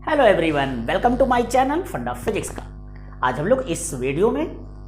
Hello everyone, welcome to my channel Funda physics का। आज हम लोग इस वीडियो में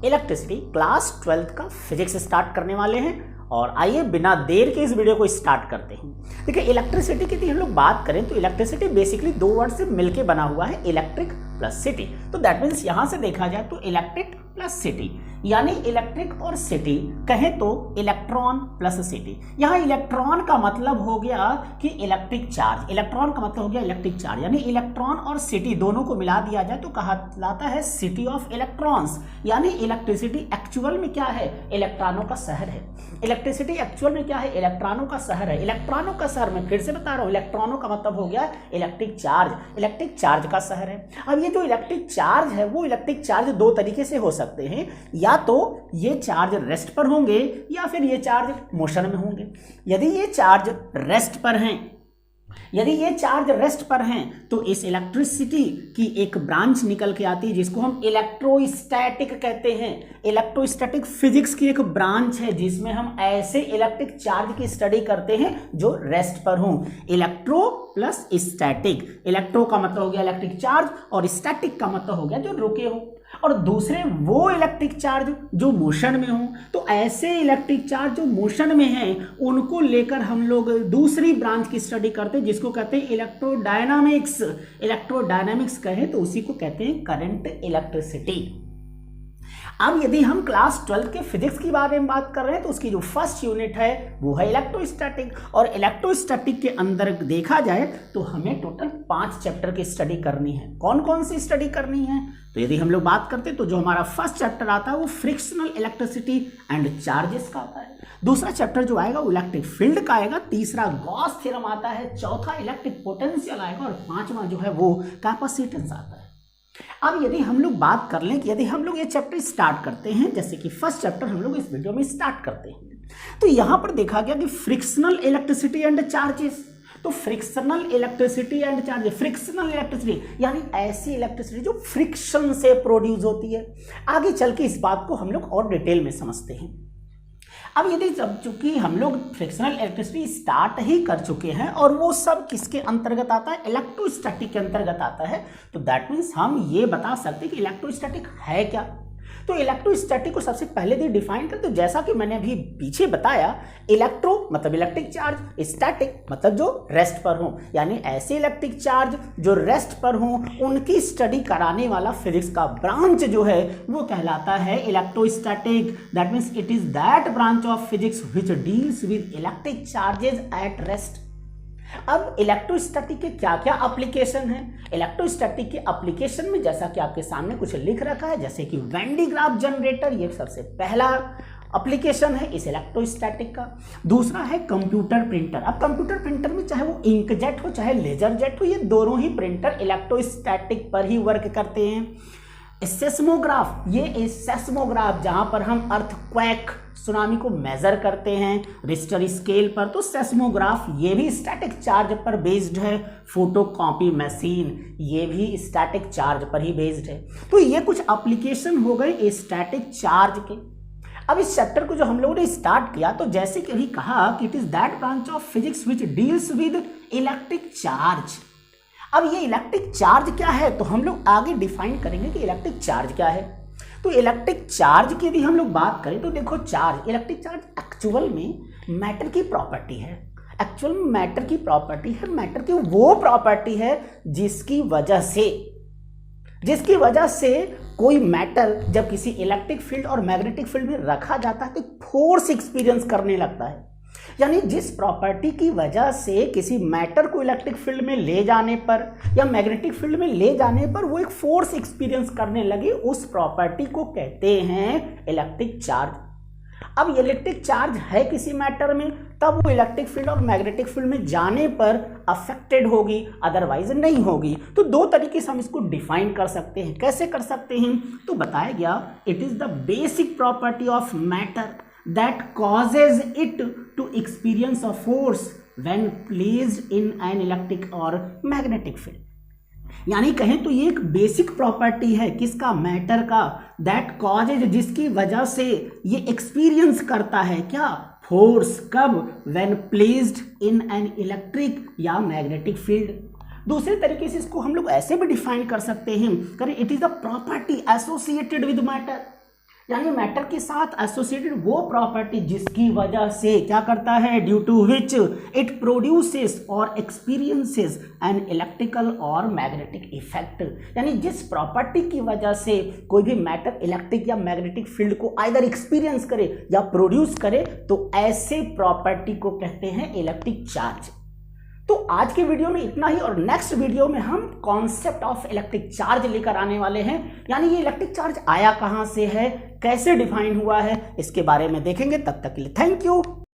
इलेक्ट्रिसिटी क्लास 12th का फिजिक्स स्टार्ट करने वाले हैं और आइए बिना देर के इस वीडियो को स्टार्ट करते हैं। देखिए, इलेक्ट्रिसिटी की हम लोग बात करें तो इलेक्ट्रिसिटी बेसिकली दो वर्ड से मिलके बना हुआ है, इलेक्ट्रिक प्लस सिटी। तो दैट मीन्स यहां से देखा जाए तो इलेक्ट्रिक प्लस सिटी, यानी इलेक्ट्रिक और सिटी कहें तो इलेक्ट्रॉन प्लस सिटी। यहाँ इलेक्ट्रॉन का मतलब हो गया कि इलेक्ट्रिक चार्ज, इलेक्ट्रॉन का मतलब हो गया इलेक्ट्रिक चार्ज, यानी इलेक्ट्रॉन और सिटी दोनों को मिला दिया जाए तो कहलाता है सिटी ऑफ इलेक्ट्रॉन्स। यानी इलेक्ट्रिसिटी एक्चुअल में क्या है? इलेक्ट्रॉनों का शहर है। इलेक्ट्रिसिटी एक्चुअल में क्या है? इलेक्ट्रॉनों का शहर है। इलेक्ट्रॉनों का शहर, मैं फिर से बता रहा हूँ, इलेक्ट्रॉनों का मतलब हो गया इलेक्ट्रिक चार्ज, इलेक्ट्रिक चार्ज का शहर है। अब ये जो इलेक्ट्रिक चार्ज है वो इलेक्ट्रिक चार्ज दो तरीके से हो सकते हैं, या तो ये चार्ज रेस्ट पर होंगे या फिर ये चार्ज मोशन में होंगे। यदि ये चार्ज रेस्ट पर हैं, तो इस इलेक्ट्रिसिटी की एक ब्रांच निकल के आती है जिसको हम इलेक्ट्रोस्टैटिक कहते हैं। इलेक्ट्रोस्टैटिक फिजिक्स की एक ब्रांच है जिसमें हम ऐसे इलेक्ट्रिक चार्ज की स्टडी करते हैं जो रेस्ट पर हों। इलेक्ट्रो प्लस स्टैटिक, इलेक्ट्रो का मतलब हो गया इलेक्ट्रिक चार्ज और स्टैटिक का मतलब हो गया जो रुके हो, और दूसरे वो इलेक्ट्रिक चार्ज जो मोशन में हो। तो ऐसे इलेक्ट्रिक चार्ज जो मोशन में हैं उनको लेकर हम लोग दूसरी ब्रांच की स्टडी करते हैं जिसको कहते हैं इलेक्ट्रोडायनामिक्स। इलेक्ट्रोडायनामिक्स कहें तो उसी को कहते हैं करंट इलेक्ट्रिसिटी। अब यदि हम क्लास 12 के फिजिक्स के बारे में बात कर रहे हैं तो उसकी जो फर्स्ट यूनिट है वो है इलेक्ट्रोस्टैटिक, और इलेक्ट्रोस्टैटिक के अंदर देखा जाए तो हमें टोटल 5 चैप्टर की स्टडी करनी है। कौन कौन सी स्टडी करनी है? तो यदि हम लोग बात करते हैं तो जो हमारा फर्स्ट चैप्टर आता है वो फ्रिक्शनल इलेक्ट्रिसिटी एंड चार्जेस का आता है। दूसरा चैप्टर जो आएगा वो इलेक्ट्रिक फील्ड का आएगा। तीसरा गॉस थ्योरम आता है। चौथा इलेक्ट्रिक पोटेंशियल आएगा और पांचवा जो है वो कैपेसिटेंस आता है। अब यदि हम लोग बात कर लें कि यदि हम लोग ये चैप्टर स्टार्ट करते हैं, जैसे कि फर्स्ट चैप्टर हम लोग इस वीडियो में स्टार्ट करते हैं, तो यहां पर देखा गया कि फ्रिक्शनल इलेक्ट्रिसिटी एंड चार्जेस। तो frictional electricity and charges, frictional electricity यानी ऐसी इलेक्ट्रिसिटी जो फ्रिक्शन से प्रोड्यूस होती है। आगे चल के इस बात को हम लोग और डिटेल में समझते हैं। अब यदि जब चूंकि हम लोग फ्रिक्शनल इलेक्ट्रिसिटी स्टार्ट ही कर चुके हैं और वो सब किसके अंतर्गत आता है? इलेक्ट्रोस्टैटिक के अंतर्गत आता है। तो दैट मीन्स हम ये बता सकते हैं कि इलेक्ट्रोस्टैटिक है क्या। तो इलेक्ट्रोस्टैटिक को सबसे पहले यदि डिफाइन करें तो जैसा कि मैंने अभी पीछे बताया, इलेक्ट्रो मतलब इलेक्ट्रिक चार्ज, स्टैटिक मतलब जो रेस्ट पर हो, यानी ऐसे इलेक्ट्रिक चार्ज जो रेस्ट पर हो उनकी स्टडी कराने वाला फिजिक्स का ब्रांच जो है वो कहलाता है electrostatic. That means it is that branch of physics which deals with electric charges at rest. अब इलेक्ट्रोस्टैटिक के क्या क्या एप्लीकेशन हैं? इलेक्ट्रोस्टैटिक के एप्लीकेशन में जैसा कि आपके सामने कुछ लिख रखा है, जैसे कि वैन डी ग्राफ जनरेटर, ये सबसे पहला एप्लीकेशन है इस इलेक्ट्रोस्टैटिक का। दूसरा है कंप्यूटर प्रिंटर। अब कंप्यूटर प्रिंटर में चाहे वो इंकजेट हो चाहे लेजर जेट हो, ये दोनों ही प्रिंटर इलेक्ट्रोस्टैटिक पर ही वर्क करते हैं। सेस्मोग्राफ, ये सेस्मोग्राफ जहां पर हम अर्थक्वेक, सुनामी को मेजर करते हैं रिश्टर स्केल पर, तो सेस्मोग्राफ ये भी स्टैटिक चार्ज पर बेस्ड है। फोटोकॉपी मशीन ये भी स्टैटिक चार्ज पर ही बेस्ड है। तो ये कुछ एप्लीकेशन हो गए स्टैटिक चार्ज के। अब इस चैप्टर को जो हम लोगों ने स्टार्ट किया तो जैसे कि अभी कहा कि it is that branch of physics which deals with electric charge. अब ये इलेक्ट्रिक चार्ज क्या है तो हम लोग आगे डिफाइन करेंगे कि इलेक्ट्रिक चार्ज क्या है। तो इलेक्ट्रिक चार्ज की यदि हम लोग बात करें तो देखो, चार्ज, इलेक्ट्रिक चार्ज एक्चुअल में मैटर की प्रॉपर्टी है। एक्चुअल में मैटर की प्रॉपर्टी है, मैटर की वो प्रॉपर्टी है जिसकी वजह से कोई मैटर जब किसी इलेक्ट्रिक फील्ड और मैग्नेटिक फील्ड में रखा जाता है तो फोर्स एक्सपीरियंस करने लगता है। यानी जिस प्रॉपर्टी की वजह से किसी मैटर को इलेक्ट्रिक फील्ड में ले जाने पर या मैग्नेटिक फील्ड में ले जाने पर वो एक फोर्स एक्सपीरियंस करने लगे, उस प्रॉपर्टी को कहते हैं इलेक्ट्रिक चार्ज। अब इलेक्ट्रिक चार्ज है किसी मैटर में तब वो इलेक्ट्रिक फील्ड और मैग्नेटिक फील्ड में जाने पर अफेक्टेड होगी, अदरवाइज नहीं होगी। तो दो तरीके से हम इसको डिफाइन कर सकते हैं। कैसे कर सकते हैं? तो बताया गया, it is the basic property of matter that causes it to experience a force when placed in an electric or magnetic field। यानी कहें तो ये एक बेसिक प्रॉपर्टी है किसका? मैटर का। दैट कॉजेज, जिसकी वजह से ये एक्सपीरियंस करता है क्या? फोर्स। कब? When placed in an electric या मैग्नेटिक फील्ड। दूसरे तरीके से इसको हम लोग ऐसे भी डिफाइन कर सकते हैं, करें it is a property associated with matter, यानी मैटर के साथ एसोसिएटेड वो प्रॉपर्टी जिसकी वजह से क्या करता है, due to which it produces और एक्सपीरियंसेस एन इलेक्ट्रिकल और मैग्नेटिक इफेक्ट, यानी जिस प्रॉपर्टी की वजह से कोई भी मैटर इलेक्ट्रिक या मैग्नेटिक फील्ड को आइदर एक्सपीरियंस करे या प्रोड्यूस करे, तो ऐसे प्रॉपर्टी को कहते हैं इलेक्ट्रिक चार्ज। तो आज के वीडियो में इतना ही, और नेक्स्ट वीडियो में हम कॉन्सेप्ट ऑफ इलेक्ट्रिक चार्ज लेकर आने वाले हैं, यानी ये इलेक्ट्रिक चार्ज आया कहां से है, कैसे डिफाइन हुआ है, इसके बारे में देखेंगे। तब तक के लिए थैंक यू।